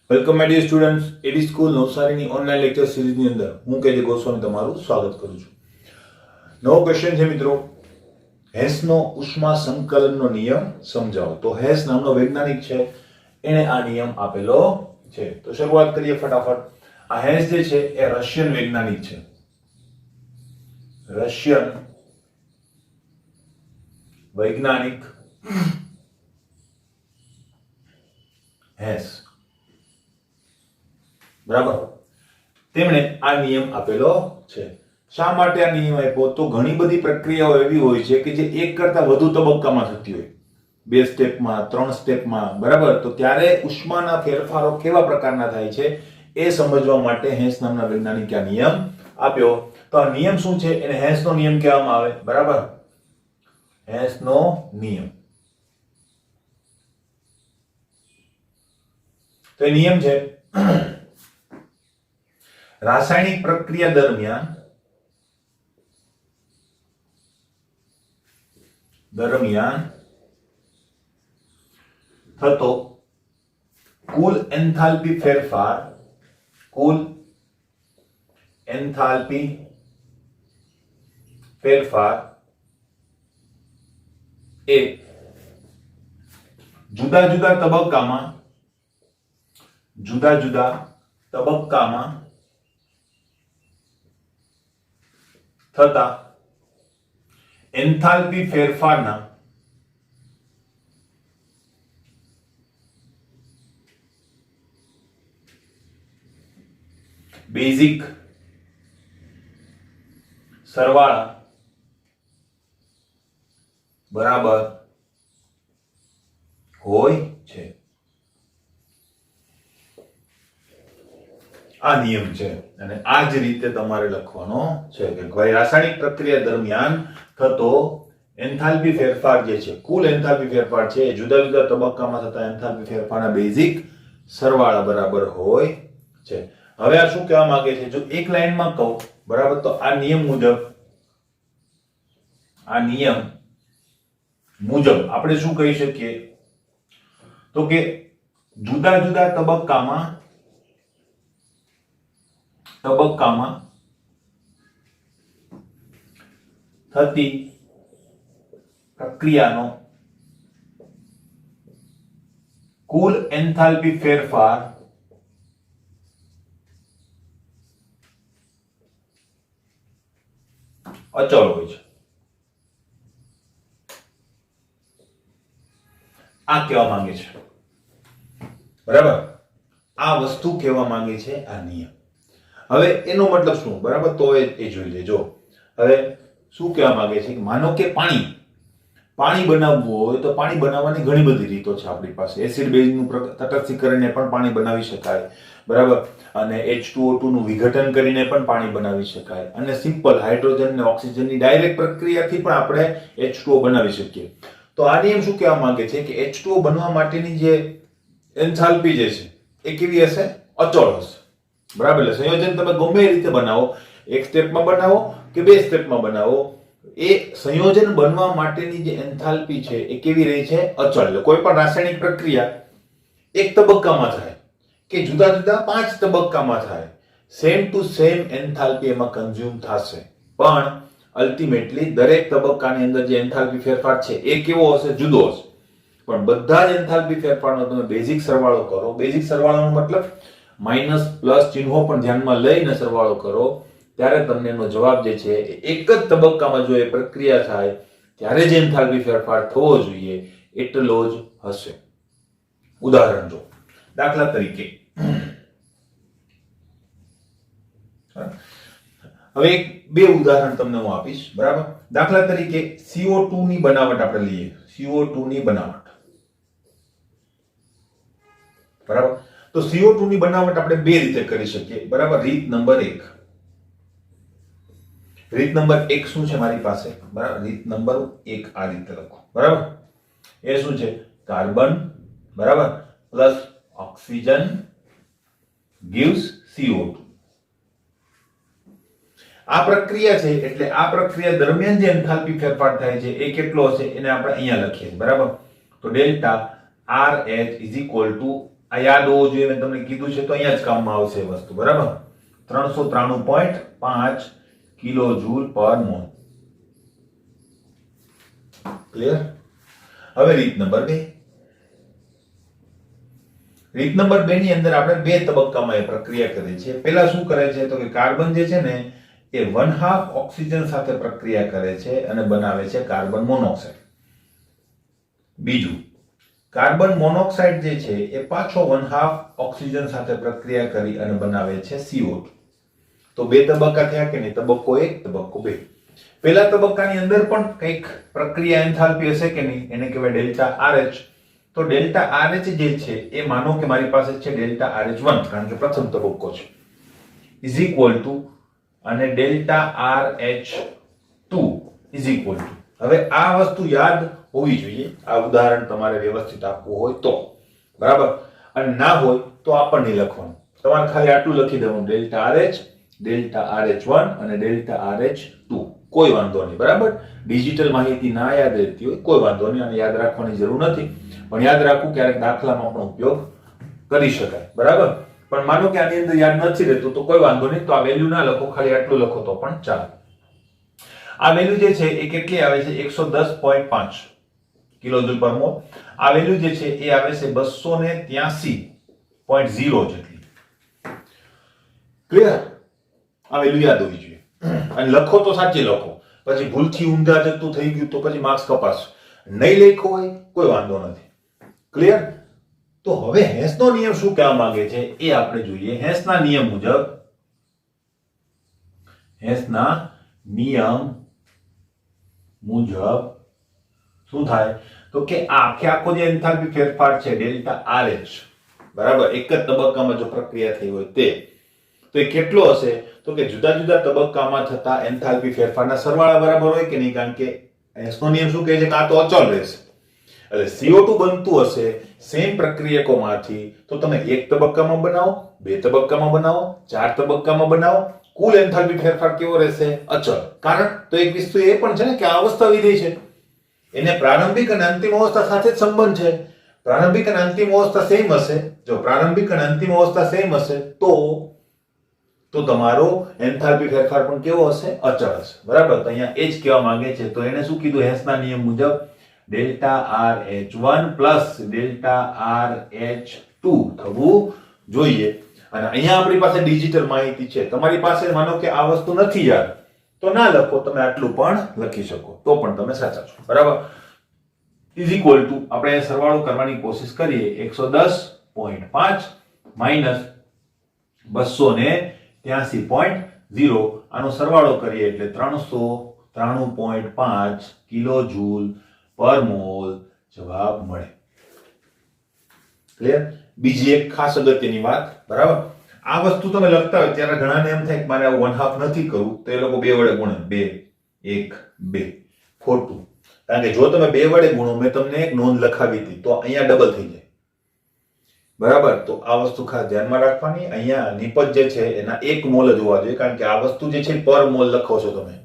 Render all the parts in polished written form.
Welcome my dear students, A D school નવસારીની online lecture સિરીઝની અંદર હું કેજે ગોસ્વામી તમારું સ્વાગત કરું છું. નવો ક્વેશ્ચન છે મિત્રો, હેસનો ઉષ્મા સંકલનનો નિયમ સમજાવો. તો હેસ નામનો વૈજ્ઞાનિક છે, એને આ નિયમ આપેલો છે. તો શરૂઆત કરીએ ફટાફટ. આ હેસ જે છે એ રશિયન વૈજ્ઞાનિક છે. રશિયન વૈજ્ઞાનિક હેસ, બરાબર. તેમણે આ નિયમ આપેલો છે. શા માટે આ નિયમ આપ્યો? તો ઘણી બધી પ્રક્રિયાઓ એવી હોય છે કે જે એક કરતા વધુ તબક્કામાં થતી હોય, 2 સ્ટેપમાં, 3 સ્ટેપમાં, બરાબર. તો ત્યારે ઉષ્માના ફેરફારો કેવા પ્રકારના થાય છે એ સમજવા માટે હેસ નામના વૈજ્ઞાનિકે આ નિયમ આપ્યો. તો આ નિયમ શું છે? એને હેસનો નિયમ કહેવામાં આવે, બરાબર. હેસનો નિયમ. તો એ નિયમ છે, રાસાયણિક પ્રક્રિયા દરમિયાન થતો કુલ એન્થાલ્પી ફેરફાર એ જુદા જુદા તબક્કામાં થતા એન્થાલ્પી ફેરફારના બેઝિક સરવાળા બરાબર હોય છે. આ નિયમ છે અને આ જ રીતે તમારે લખવાનો છે કે ભાઈ રાસાયણિક પ્રક્રિયા દરમિયાન થતો એન્થાલ્પી ફેરફાર જે છે, કુલ એન્થાલ્પી ફેરફાર છે, એ જુદા જુદા તબક્કામાં થતા એન્થાલ્પી ફેરફારના બેઝિક સરવાળા બરાબર હોય છે. હવે આ શું કહેવા માંગે છે? જો એક લાઈનમાં કહું, બરાબર, તો આ નિયમ મુજબ આપણે શું કહી શકીએ? તો કે જુદા જુદા તબક્કામાં થતી પ્રક્રિયાનો કુલ એન્થાલ્પી ફેરફાર અચળ હોય છે. આ કહેવા માંગે છે, બરાબર. આ વસ્તુ કહેવા માંગે છે આ નિયમ. હવે એનો મતલબ શું, બરાબર? તો એ જોઈ લેજો. હવે શું કહેવા માંગે છે? માનો કે પાણી બનાવવું હોય તો પાણી બનાવવાની ઘણી બધી રીતો છે આપણી પાસે. એસિડ બેઝનું તટસ્થીકરણને પણ પાણી બનાવી શકાય, બરાબર. અને H2O2 નું વિઘટન કરીને પણ પાણી બનાવી શકાય. અને સિમ્પલ હાઇડ્રોજન અને ઓક્સિજનની ડાયરેક્ટ પ્રક્રિયાથી પણ આપણે H2O બનાવી શકીએ. તો આ નિયમ શું કહેવા માંગે છે કે H2O બનવા માટેની જે એન્થાલ્પી જે છે એ કેવી હશે? અચળ હશે, બરાબર. એટલે સંયોજન તમે ગમે એ રીતે બનાવો, એક સ્ટેપમાં બનાવો કે 2 સ્ટેપમાં બનાવો, એ સંયોજન બનવા માટેની જે એન્થાલ્પી છે એ કેવી રહી છે? અચળ. કોઈ પણ રાસાયણિક પ્રક્રિયા એક તબક્કામાં થાય કે જુદા જુદા 5 તબક્કામાં થાય, સેમ ટુ સેમ એન્થાલ્પી એમાં કન્ઝ્યુમ થશે, પણ અલ્ટિમેટલી દરેક તબક્કાની અંદર જે એન્થાલ્પી ફેરફાર છે એ કેવો હશે? જુદો હશે. પણ બધા જ એન્થાલ્પી ફેરફારનો તમે બેઝિક સરવાળો કરો. બેઝિક સરવાળાનો મતલબ માઇનસ પ્લસ ચિહ્નો પણ ધ્યાનમાં લઈને સરવાળો કરો, ત્યારે તમને એનો જવાબ જે છે એક જ તબક્કામાં જો એ પ્રક્રિયા થાય ત્યારે જે એન્થાલ્પી ફેરફાર થવો જોઈએ એટલો જ હશે. ઉદાહરણ જો, દાખલા તરીકે હવે બે ઉદાહરણ તમને હું આપીશ, બરાબર. દાખલા તરીકે CO2 ની બનાવટ આપણે લઈએ. CO2 ની બનાવટ, બરાબર. તો CO2 ની બનાવટ આપણે બે રીતે કરી શકીએ, બરાબર. રીત નંબર 1 શું છે મારી પાસે? બરાબર. રીત નંબર 1 આ રીતે લખો, બરાબર. એ શું છે? કાર્બન, બરાબર, પ્લસ ઓક્સિજન gives CO2. આ પ્રક્રિયા છે એટલે આ પ્રક્રિયા દરમિયાન જે એન્થાલ્પી ફેરફાર થાય છે એ કેટલો હશે એને આપણે અહીંયા લખીએ છીએ, બરાબર. તો ડેલ્ટા RH આ યાદ હોવું જોઈએ, મેં તમને કીધું છે તો અહીંયા જ કામમાં આવશે એ વસ્તુ, બરાબર. 393.5 કિલો જૂલ પર મોલ. ક્લિયર? હવે રીત નંબર 2. રીત નંબર 2 ની અંદર આપણે બે તબક્કામાં એ પ્રક્રિયા કરીએ છીએ. પહેલા શું કરે છે તો કે કાર્બન જે છે ને એ 1/2 ઓક્સિજન સાથે પ્રક્રિયા કરે છે અને બનાવે છે કાર્બન મોનોક્સાઇડ. બીજું, કાર્બન મોનોક્સાઇડ જે છે એ પાછો 1/2 ઓક્સિજન સાથે પ્રક્રિયા કરી અને બનાવે છે CO2. તો બે તબક્કા થયા કે નહીં? તબક્કો 1, તબક્કો 2. પહેલા તબક્કાની અંદર પણ કંઈક પ્રક્રિયા એન્થાલ્પી હશે કે નહીં? એને કહેવાય ડેલ્ટા RH. તો ડેલ્ટા RH જે છે એ માનો કે મારી પાસે છે ડેલ્ટા RH1 કારણ કે પ્રથમ તબક્કો છે, ઇઝ ઇક્વલ ટુ અને delta RH2 is equal to. હવે આ વસ્તુ યાદ હોવી જોઈએ. આ ઉદાહરણ તમારે વ્યવસ્થિત આપવું હોય તો, બરાબર. અને ના હોય તો આપણને લખવાનું. તમારે ખાલી આટલું લખી દેવાનું, ડેલ્ટા RH, ડેલ્ટા RH1 અને ડેલ્ટા RH2. કોઈ વાંધો નહીં, બરાબર. ડિજિટલ માહિતી ના યાદ રહેતી હોય કોઈ વાંધો નહીં, અને યાદ રાખવાની જરૂર નથી, પણ યાદ રાખવું ક્યારેક દાખલામાં પણ ઉપયોગ કરી શકાય, બરાબર. પણ માનો કે આની અંદર યાદ નથી રહેતું તો કોઈ વાંધો નહીં, તો આ વેલ્યુ ના લખો, ખાલી આટલું લખો તો પણ ચાલે. આ વેલ્યુ જે છે એ કેટલી આવે છે? 110.5 કિલોજૂલ પર મોલ. આ વેલ્યુ જે છે એ આવે છે 283.0 જેટલી. ક્લિયર? આ વેલ્યુ યાદ હોવી જોઈએ અને લખો તો સાચી લખો. પછી ભૂલથી ઊંધા જતું થઈ ગયું તો પછી માર્ક્સ કપાશે. નહીં લખ્યો હોય કોઈ વાંધો નથી. ક્લિયર? તો હવે હેન્સનો નિયમ શું કહેવા માંગે છે એ આપણે જોઈએ. હેન્સના નિયમ મુજબ શું થાય તો કે આખો જે એન્થાલ્પી ફેરફાર છે ડેલ્ટા RH, બરાબર, એક જ તબક્કામાં જો પ્રક્રિયા થઈ હોય તે, તો એ કેટલો હશે તો કે જુદા જુદા તબક્કામાં થતા એન્થાલ્પી ફેરફારના સરવાળા બરાબર હોય કે નહીં? કારણ કે હેન્સનો નિયમ શું કહે છે કે આ તો અચળ રહેશે. એટલે CO2 બનતું હશે સેમ પ્રક્રિયકોમાંથી, તો તમે એક તબક્કામાં બનાવો, બે તબક્કામાં બનાવો, ચાર તબક્કામાં બનાવો, કુલ એન્થાલ્પી ફેરફાર કેવો રહેશે? અચળ. કારણ તો એક વસ્તુ એ પણ છે ને કે આ અવસ્થા વિધેય છે, એને પ્રારંભિક અને અંતિમ અવસ્થા સાથે જ સંબંધ છે. પ્રારંભિક અને અંતિમ અવસ્થા સેમ હશે. જો પ્રારંભિક અને અંતિમ અવસ્થા સેમ હશે તો તમારો એન્થાલ્પી ફેરફાર પણ કેવો હશે? અચળ હશે, બરાબર. તો અહીંયા એ જ કહેવા માંગે છે. તો એને શું કીધું? હેન્સના નિયમ મુજબ delta RH1 plus delta RH2 થવું જોઈએ. અને અહીંયા આપણી પાસે ડિજિટલ માહિતી છે. તમારી પાસે માનો કે આ વસ્તુ નથી યાદ તો ના લખો, તમે આટલું પણ લખી શકો તો પણ તમે સાચા છો, બરાબર. ઇઝ ઇક્વલ ટુ આપણે સરવાળો કરવાની કોશિશ કરીએ. 110.5 માઈનસ 283.0, આનો સરવાળો કરીએ એટલે 393.5 કિલો જૂલ પર મોલ જવાબ મળે. ક્લિયર? બીજી એક ખાસ અગત્યની વાત, બરાબર. આ વસ્તુ તમે લખતા હોય ત્યારે ઘણાને એમ થાય કે મારે આવું 1/2 નથી કરવું, તો એ લોકો 2 વડે ગુણે. 2 1 2 ખોટું. કારણ કે જો તમે 2 વડે ગુણો, મેં તમને એક નોંધ લખાવી હતી, તો અહીંયા ડબલ થઈ જાય, બરાબર. તો આ વસ્તુ ખાસ ધ્યાનમાં રાખવાની. અહીંયા નિપજ જે છે એના 1 મોલ જ હોવા જોઈએ, કારણ કે આ વસ્તુ જે છે પર મોલ લખો છો તમે.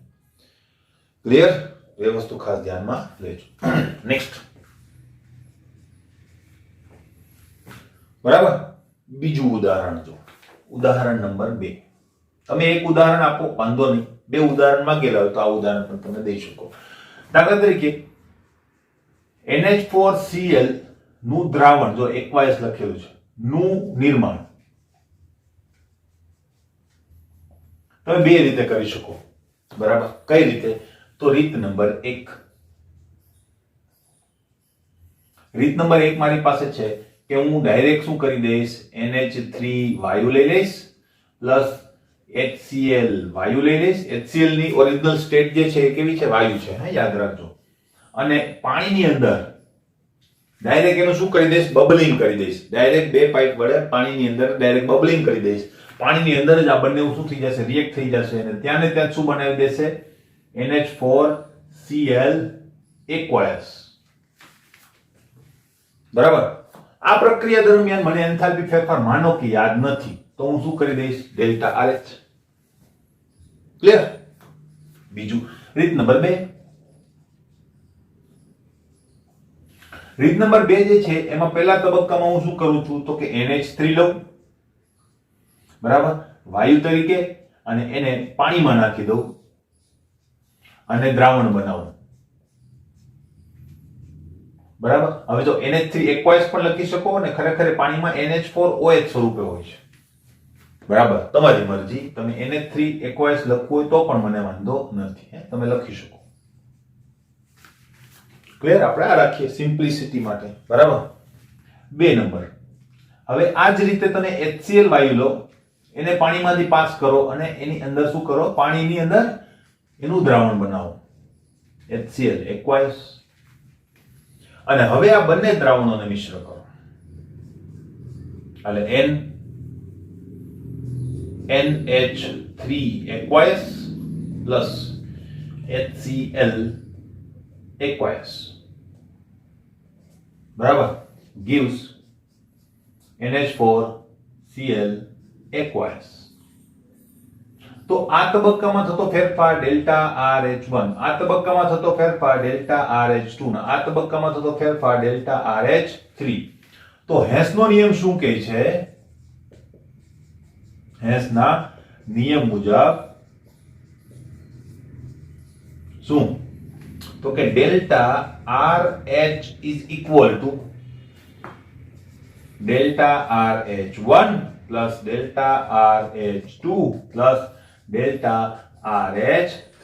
ક્લિયર? એ વસ્તુ ખાસ ધ્યાનમાં લેજો. નેક્સ્ટ, બરાબર. બીજું ઉદાહરણ જો, ઉદાહરણ નંબર 2. તમે એક ઉદાહરણ આપો, વાંધો નહીં. 2 ઉદાહરણ માંગેલા હોય તો આ ઉદાહરણ પણ તમે દઈ શકો. દાખલા તરીકે NH4Cl નું દ્રાવણ, જો એકવાયસ લખેલું છે, નું નિર્માણ તમે બે રીતે કરી શકો, બરાબર. કઈ રીતે? તો રીત નંબર 1. રીત નંબર 1 મારી પાસે છે કે હું ડાયરેક્ટ શું કરી દઈશ? NH3 વાયુ લઈ લઈશ પ્લસ HCl વાયુ લઈ લઈશ. HCl ની ઓરિજિનલ સ્ટેટ જે છે એ કેવી છે? વાયુ છે, હા, યાદ રાખજો. અને પાણીની અંદર ડાયરેક્ટ એનું શું કરી દઈશ? બબલિંગ કરી દઈશ. ડાયરેક્ટ બે પાઇપ વડે પાણીની અંદર ડાયરેક્ટ બબલિંગ કરી દઈશ. પાણીની અંદર જ આ બંને શું થઈ જશે? રિએક્ટ થઈ જશે અને ત્યાં ને ત્યાં શું બનાવી દેશે? NH4Cl aqueous, બરાબર. આ પ્રક્રિયા દરમિયાન મને એન્થાલ્પી ફેરફાર માનો કે યાદ નથી, તો હું શું કરી દઈશ? Delta RH. ક્લિયર? બીજું, રીત નંબર 2. રીત નંબર 2 જે છે એમાં પહેલા તબક્કામાં હું શું કરું છું તો કે NH3 લઉં, બરાબર, વાયુ તરીકે, અને એને પાણીમાં નાખી દઉં અને દ્રાવણ બનાવું, બરાબર. હવે જો NH3 aqueous પણ લખી શકો અને ખરેખર પાણીમાં NH4OH સ્વરૂપે હોય છે, બરાબર. તમારી મરજી, તમે NH3 aqueous લખવું હોય તો પણ મને વાંધો નથી, તમે લખી શકો. ક્લિયર? આપણે આ રાખીએ સિમ્પ્લિસિટી માટે, બરાબર. 2 નંબર, હવે આ જ રીતે તમે HCl વાયુ લો, એને પાણીમાંથી પાસ કરો અને એની અંદર શું કરો, પાણીની અંદર એનું દ્રાવણ બનાવો, HCl aqueous, અને હવે આ બંને દ્રાવણોને મિશ્ર કરો, એટલે NH3 aqueous plus HCl aqueous, બરાબર, gives NH4Cl aqueous. તો આ તબક્કામાં થતો ફેરફાર ડેલ્ટા RH1, આ તબક્કામાં થતો ફેરફાર ડેલ્ટા RH2, આ તબક્કામાં થતો ફેરફાર ડેલ્ટા RH3. તો હેસનો નિયમ શું કહે છે? હેસના નિયમ મુજબ શું? તો કે delta RH is equal to delta RH1 plus delta RH2 plus delta RH3.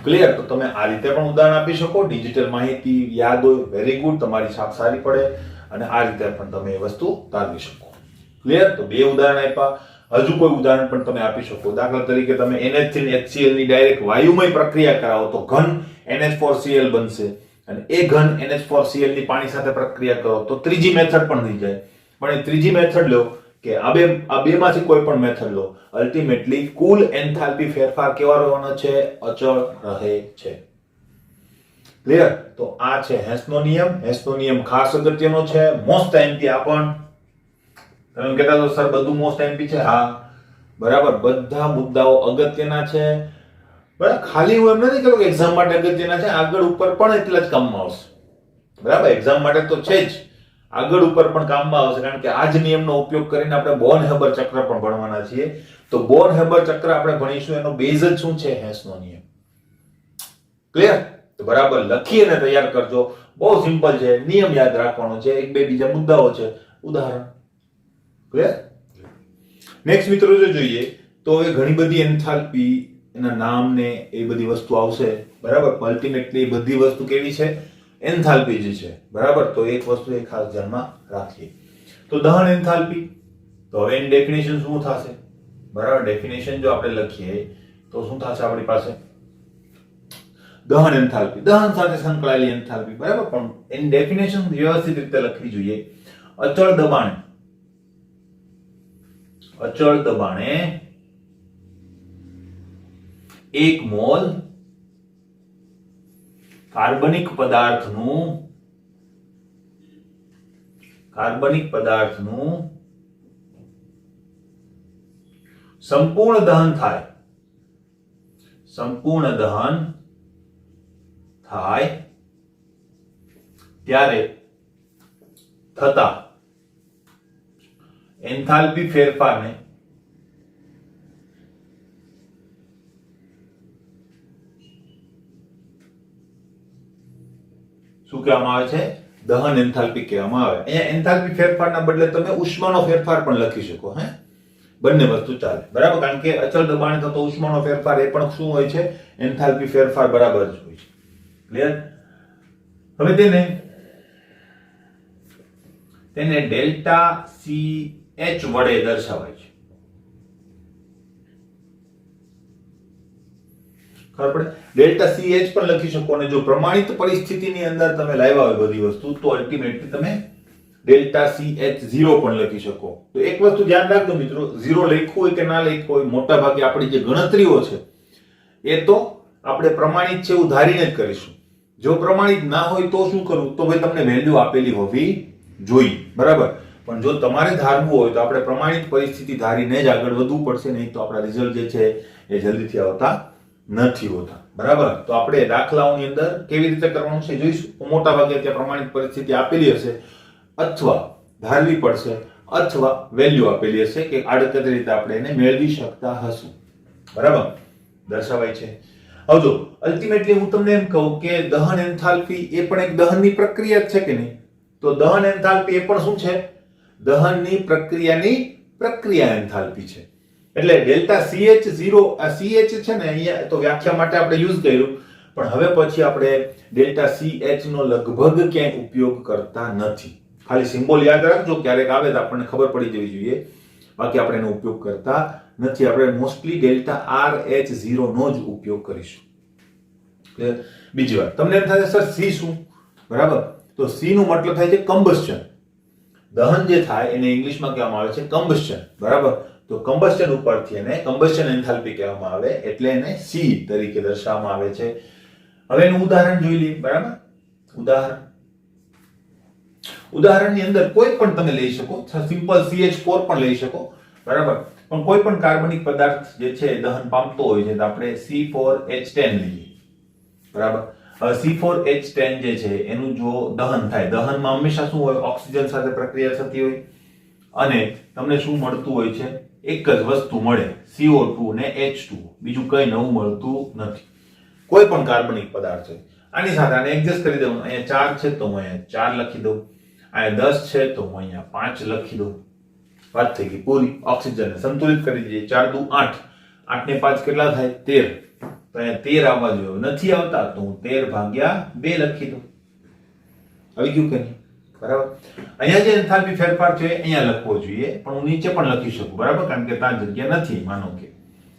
Clear? તો તમે આ રીતે પણ ઉદાહરણ આપી શકો, ડિજિટલ માહિતી યાદ હોય, વેરી ગુડ, તમારી છાપ સારી પડે, અને આ રીતે પણ તમે એ વસ્તુ તારવી શકો. ક્લિયર? તો 2 ઉદાહરણ આપ્યા, હજુ કોઈ ઉદાહરણ પણ તમે આપી શકો. દાખલા તરીકે તમે NH3 અને HCl ની ડાયરેક્ટ વાયુમય પ્રક્રિયા કરાવો તો ઘન NH4Cl બનશે, અને એ ઘન NH4Cl ની પાણી સાથે પ્રક્રિયા કરો તો ત્રીજી મેથડ પણ થઈ જાય. પણ એ ત્રીજી મેથડ લો કે આ બે માંથી કોઈ પણ મેથડ લો, અલ્ટિમેટલી કુલ એન્થાલ્પી ફેરફાર કેવો રહેવાનો છે? અચળ રહે છે. ક્લિયર? તો આ છે હેસનો નિયમ. હેસનો નિયમ ખાસ અગત્યનો છે, મોસ્ટ એમપી. આ પણ તમે કહેતા તો સર બધું મોસ્ટ એમપી છે. હા, બરાબર, બધા મુદ્દાઓ અગત્યના છે, બરાબર. ખાલી હું એમ નથી કહેતો કે એક્ઝામ માટે અગત્યના છે, આગળ ઉપર પણ એટલા જ કામમાં આવશે, બરાબર. એક્ઝામ માટે તો છે જ, આગળ ઉપર પણ કામમાં આવશે, કારણ કે આ જ નિયમનો ઉપયોગ કરીને આપણે બોર્ન-હેબર ચક્ર પણ ભણવાના છીએ. તો બોર્ન-હેબર ચક્ર આપણે ભણીશું, એનો બેઝ જ શું છે? હેસનો નિયમ. ક્લિયર? તો બરાબર લખી અને તૈયાર કરજો. બહુ સિમ્પલ છે, નિયમ યાદ રાખવાનો છે, 1-2 બીજા મુદ્દાઓ છે, ઉદાહરણ. ક્લિયર? નેક્સ્ટ મિત્રો જો જોઈએ તો હવે ઘણી બધી એન્થાલ્પી, એના નામ ને એ બધી વસ્તુ આવશે, બરાબર. અલ્ટિમેટલી બધી વસ્તુ કેવી છે? એન્થાલ્પી જ છે, બરાબર. તો એક વસ્તુ એ ખાસ ધ્યાનમાં રાખીએ. તો દહન એન્થાલ્પી, તો હવે એની ડેફિનેશન શું થશે? બરાબર, ડેફિનેશન જો આપણે લખીએ તો શું થશે આપણી પાસે? દહન એન્થાલ્પી, દહન સાથે સંકળાયેલી એન્થાલ્પી, બરાબર. પણ એની ડેફિનેશન વ્યવસ્થિત રીતે લખવી જોઈએ. અચળ દબાણે, અચળ દબાણે 1 મોલ કાર્બનિક પદાર્થનું સંપૂર્ણ દહન થાય, ત્યારે થતા એન્થાલ્પી ફેરફારને શું કહેવામાં આવે છે? દહન એન્થાલ્પી કહેવામાં આવે. અહીંયા એન્થાલ્પી ફેરફારના બદલે તમે ઉષ્માનો ફેરફાર પણ લખી શકો, બંને વસ્તુ ચાલે, બરાબર. કારણ કે અચળ દબાણે થતો ઉષ્માનો ફેરફાર એ પણ શું હોય છે? એન્થાલ્પી ફેરફાર બરાબર જ હોય છે. ક્લિયર? હવે તેને ડેલ્ટા CH વડે દર્શાવાય છે. ખબર પડે? ડેલ્ટા CH પણ લખી શકો, અને જો પ્રમાણિત પરિસ્થિતિની અંદર તમે લાવ્યા હોય બધી વસ્તુ, તો અલ્ટિમેટલી તમે ડેલ્ટા CH0 પણ લખી શકો. તો એક વસ્તુ ધ્યાન રાખજો મિત્રો, 0 લખ્યું હોય કે ના લખ્યું હોય, મોટા ભાગે આપણી જે ગણતરીઓ છે એ તો આપણે પ્રમાણિત છે એવું ધારીને જ કરીશું. જો પ્રમાણિત ના હોય તો શું કરવું? તો ભાઈ તમને વેલ્યુ આપેલી હોવી જોઈએ, બરાબર. પણ જો તમારે ધારવું હોય તો આપણે પ્રમાણિત પરિસ્થિતિ ધારીને જ આગળ વધવું પડશે, નહીં તો આપણા રિઝલ્ટ જે છે એ જલ્દીથી આવતા નથી હોતા, બરાબર. તો આપણે દાખલાઓની અંદર કેવી રીતે કરવાનું છે જોઈશું. મોટા ભાગે ત્યાં પ્રમાણિત પરિસ્થિતિ આપેલી હશે અથવા ધારવી પડશે અથવા વેલ્યુ આપેલી હશે કે આડકતરી રીતે આપણે એને મેળવી શકતા હશું, બરાબર. દર્શાવાય છે. હવે જો અલ્ટિમેટલી હું તમને એમ કહું કે દહન એન્થાલ્પી એ પણ એક દહનની પ્રક્રિયા જ છે કે નહીં? તો દહન એન્થાલ્પી એ પણ શું છે? દહનની પ્રક્રિયા એન્થાલ્પી છે. એટલે ડેલ્ટા CH0 આ CH છે ને અહીંયા તો વ્યાખ્યા માટે આપણે યુઝ કર્યું, પણ હવે પછી આપણે ડેલ્ટા CH નો લગભગ ક્યાંય ઉપયોગ કરતા નથી. ખાલી સિમ્બોલ યાદ રાખજો, ક્યારેક આવે તો આપણને ખબર પડી જવી જોઈએ, બાકી આપણે એનો ઉપયોગ કરતા નથી. આપણે મોસ્ટલી ડેલ્ટા RH0 નો જ ઉપયોગ કરીશું. બીજી વાત તમને એમ થાય સર C શું? બરાબર. તો C નું મતલબ થાય છે કમ્બસ્શન. દહન જે થાય એને ઇંગ્લિશમાં કહેવામાં આવે છે કમ્બસ્શન, બરાબર. તો કમ્બસ્શન ઉપરથી એને કમ્બસ્શન એન્થાલ્પી કહેવામાં આવે, એટલે એને C તરીકે દર્શાવવામાં આવે છે. હવે એનું ઉદાહરણ જોઈ લઈએ, બરાબર. ઉદાહરણની અંદર કોઈ પણ તમે લઈ શકો, સિમ્પલ CH4 પણ લઈ શકો, બરાબર. પણ કોઈ પણ કાર્બનિક પદાર્થ જે છે દહન પામતો હોય છે તો આપણે C4H10 લઈએ, બરાબર. હવે C4H10 જે છે એનું જો દહન થાય, દહનમાં હંમેશા શું હોય? ઓક્સિજન સાથે પ્રક્રિયા થતી હોય અને તમને શું મળતું હોય છે? એક જ વસ્તુ મળે, CO2 ને H2, બીજું કઈ નવું મળતું નથી. કોઈ પણ કાર્બનિક પદાર્થ છે આની સાથે આને એડજસ્ટ કરી દઉં. અહીંયા 4 છે તો હું અહીંયા 4 લખી દઉં, અહીંયા 10 છે તો હું અહીંયા 5 લખી દઉં. વાત થઈ ગઈ પૂરી. ઓક્સિજનને સંતુલિત કરી દઈએ. 4 દુ 8, 8 ને 5 કેટલા થાય? 13. તો અહીંયા 13 આવવા જોઈએ, નથી આવતા તો હું 13 ભાગ્યા 2 લખી દઉં. આવી ગયું કે નહીં? બરાબર. અહીંયા જે એન્થાલ્પી ફેરફાર છે અહીંયા લખવો જોઈએ, પણ હું નીચે પણ લખી શકું, બરાબર, કારણ કે ત્યાં જગ્યા નથી. માનો કે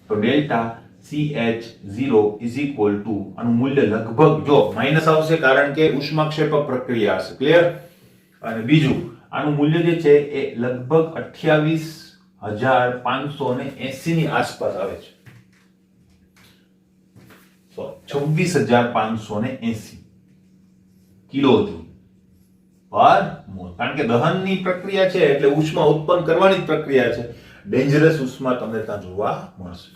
તો delta CH0 is equal to આનું મૂલ્ય લગભગ જો માઈનસ આવશે કારણ કે ઉષ્માક્ષેપક પ્રક્રિયા હશે, ક્લિયર. અને બીજું આનું મૂલ્ય જે છે એ લગભગ 28,580 ની આસપાસ આવે છે. 26,580 કિલોજૂલ પર મોલ. કારણ કે દહનની પ્રક્રિયા છે એટલે ઉષ્મા ઉત્પન્ન કરવાની જ પ્રક્રિયા છે. ડેન્જરસ ઉષ્મા તમને ત્યાં જોવા મળશે,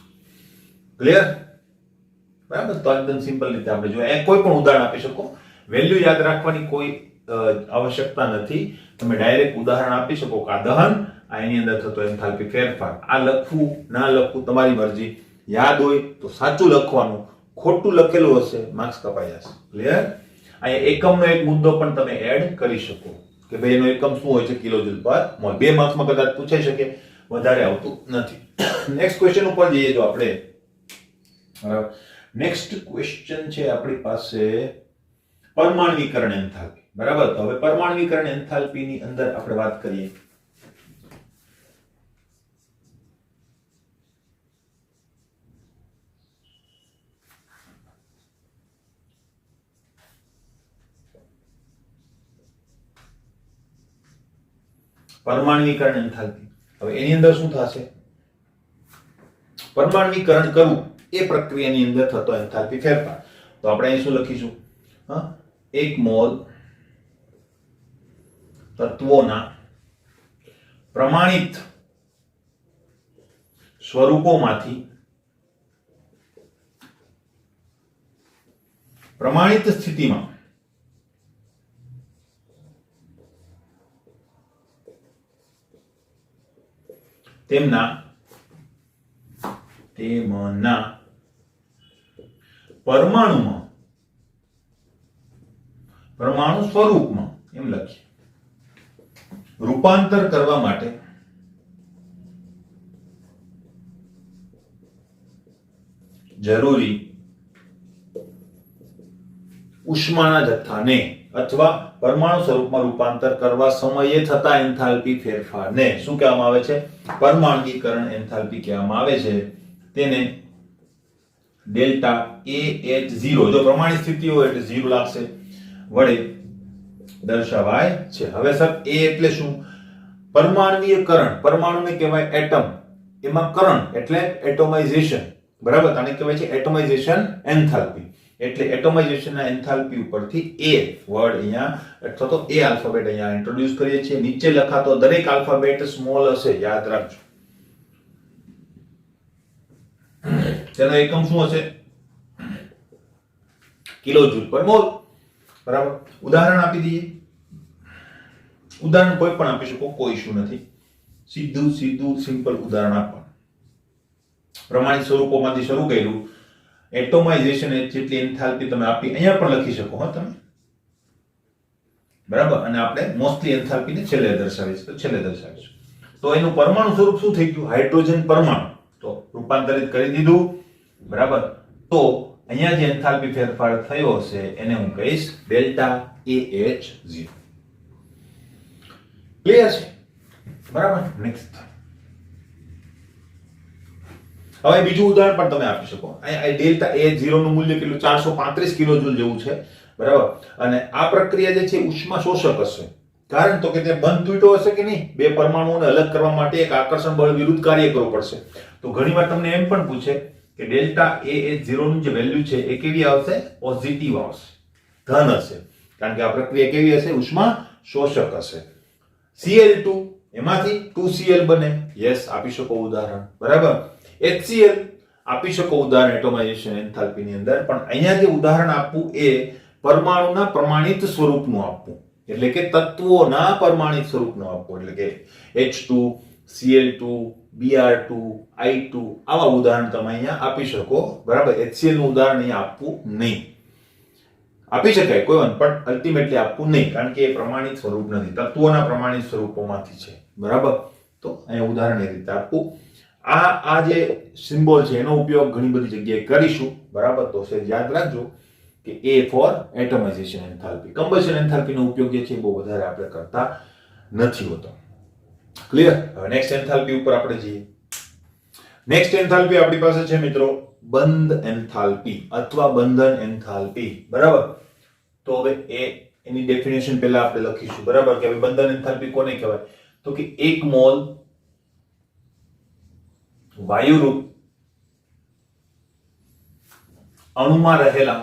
ક્લિયર, બરાબર. તો એકદમ સિમ્પલ રીતે આપણે જો કોઈ પણ ઉદાહરણ આપી શકો, વેલ્યુ યાદ રાખવાની કોઈ આવશ્યકતા નથી. તમે ડાયરેક્ટ ઉદાહરણ આપી શકો કે આ દહન, આ એની અંદર થતો એન્થાલ્પી ફેરફાર. આ લખવું ના લખવું તમારી મરજી. યાદ હોય તો સાચું લખવાનું, ખોટું લખેલું હશે માર્ક્સ કપાઈ જશે, ક્લિયર. અહીંયા એકમનો એક મુદ્દો પણ તમે એડ કરી શકો કે ભાઈ એનો એકમ શું હોય છે? કિલોજૂલ પર મોલ. 2 માર્ક્સમાં કદાચ પૂછાઈ શકે, વધારે આવતું નથી. નેક્સ્ટ ક્વેશ્ચન ઉપર જઈએ જો આપણે. નેક્સ્ટ ક્વેશ્ચન છે આપણી પાસે પરમાણ્વીકરણ એન્થાલ્પી, બરાબર. તો હવે પરમાણ્વીકરણ એન્થાલ્પીની અંદર આપણે વાત કરીએ. પરમાણ્વીકરણ એન્થાલ્પી. હવે એની અંદર શું થશે? પરમાણ્વીકરણ કરવું એ પ્રક્રિયાની અંદર થતો એન્થાલ્પી ફેરફાર. તો આપણે અહીં શું લખીશું? 1 મોલ તત્વોના પ્રમાણિત સ્વરૂપોમાંથી પ્રમાણિત સ્થિતિમાં તેમના પરમાણુમાં, પરમાણુ સ્વરૂપમાં એમ લખીએ, રૂપાંતર કરવા માટે જરૂરી ઉષ્માના જથ્થાને અથવા પરમાણુ સ્વરૂપમાં રૂપાંતર કરવા સમયે થતા એન્થાલ્પી ફેરફારને શું કહેવામાં આવે છે? પરમાણ્વીકરણ એન્થાલ્પી કહેવામાં આવે છે. તેને ડેલ્ટા AH0, જો પ્રમાણિત સ્થિતિ હોય એટલે 0 લાગશે, વડે દર્શાવાય છે. હવે સર A એટલે શું? પરમાણ્વીયકરણ. પરમાણુને કહેવાય એટમ, એમાં કરણ એટલે એટોમાઇઝેશન, બરાબર. આને કહેવાય છે એટોમાઇઝેશન એન્થાલ્પી. એટલે એટોમાઇઝેશનના એન્થાલ્પી ઉપરથી A વર્ડ અહીંયા અથવા તો A આલ્ફાબેટ અહીંયા ઇન્ટ્રોડ્યુસ કરીએ છીએ. નીચે લખાતો દરેક આલ્ફાબેટ સ્મોલ હશે, યાદ રાખજો. તેનો એકમ શું હશે? કિલોજૂલ પર મોલ. બરાબર. ઉદાહરણ આપી દઈએ. ઉદાહરણ કોઈ પણ આપી શકો, કોઈ ઇશ્યુ નથી. સીધું સિમ્પલ ઉદાહરણ આપવાનું. પ્રમાણિત સ્વરૂપોમાંથી શરૂ કર્યું. એટોમાઇઝેશન જેટલી એન્થાલ્પી તમે આપી અહીંયા પણ લખી શકો હો તમે. બરાબર. અને આપણે મોસ્ટલી એન્થાલ્પીને છેલ્લે દર્શાવીશું. તો એનું પરમાણુ સ્વરૂપ શું થઈ ગયું? હાઇડ્રોજન પરમાણુ. તો રૂપાંતરિત કરી દીધું. બરાબર. તો અહીંયા જે એન્થાલ્પી ફેરફાર થયો હશે એને હું કહીશ ડેલ્ટા AH0. ક્લિયર છે? બરાબર. નેક્સ્ટ. હવે બીજું ઉદાહરણ પણ તમે આપી શકો. અહીંયા ડેલ્ટા AH0 નું મૂલ્ય કેટલું? 435 કિલોજૂલ જેવું છે. બરાબર. અને આ પ્રક્રિયા જે છે ઉષ્મા શોષક હશે. કારણ તો કે તે બંધ તૂટ્યો હશે કે નહીં? બે પરમાણુઓને અલગ કરવા માટે એક આકર્ષણ બળ વિરુદ્ધ કાર્ય કરવું પડશે. તો ઘણીવાર તમને એમ પણ પૂછે કે ડેલ્ટા AH0 નું જે વેલ્યુ છે એ કેવી આવશે? પોઝિટિવ આવશે, ધન હશે. કારણ કે આ પ્રક્રિયા કેવી હશે? ઉષ્મા શોષક હશે. Cl2 એમાંથી 2Cl બને. યસ, આપી શકો ઉદાહરણ. બરાબર. HCl આપી શકો ઉદાહરણ એટોમાઇઝેશન એન્થાલ્પીની અંદર. પણ અહીંયા જે ઉદાહરણ આપવું એ પરમાણુના પ્રમાણિત સ્વરૂપનું આપવું, એટલે કે તત્વોના પ્રમાણિત સ્વરૂપનું આપવું, એટલે કે H2, Cl2, Br2, I2 આવા ઉદાહરણ તમે અહીંયા આપી શકો. બરાબર. HCl નું ઉદાહરણ અહીંયા આપવું નહીં. આપી શકાય કોઈ પણ અલ્ટિમેટલી આપવું નહીં, કારણ કે એ પ્રમાણિત સ્વરૂપ નથી, તત્વોના પ્રમાણિત સ્વરૂપોમાંથી છે. બરાબર. તો અહીંયા ઉદાહરણ એ રીતે આપવું. આ જે સિમ્બોલ છે એનો ઉપયોગ ઘણી બધી જગ્યાએ કરીશું. બરાબર. તો યાદ રાખજો કે A ફોર એટોમાઇઝેશન એન્થાલ્પી. કમ્બશન એન્થાલ્પીનો ઉપયોગ જે છે બહુ વધારે આપણે કરતા નથી હોતો. ક્લિયર? હવે નેક્સ્ટ એન્થાલ્પી ઉપર આપણે જઈએ. નેક્સ્ટ એન્થાલ્પી આપણી પાસે છે મિત્રો બંધ એન્થાલ્પી અથવા બંધન એન્થાલ્પી. બરાબર. તો હવે એની ડેફિનેશન પહેલા આપણે લખીશું. બરાબર. કે હવે બંધન એન્થાલ્પી કોને કહેવાય? તો કે 1 મોલ વાયુરૂપ અણુમાં રહેલા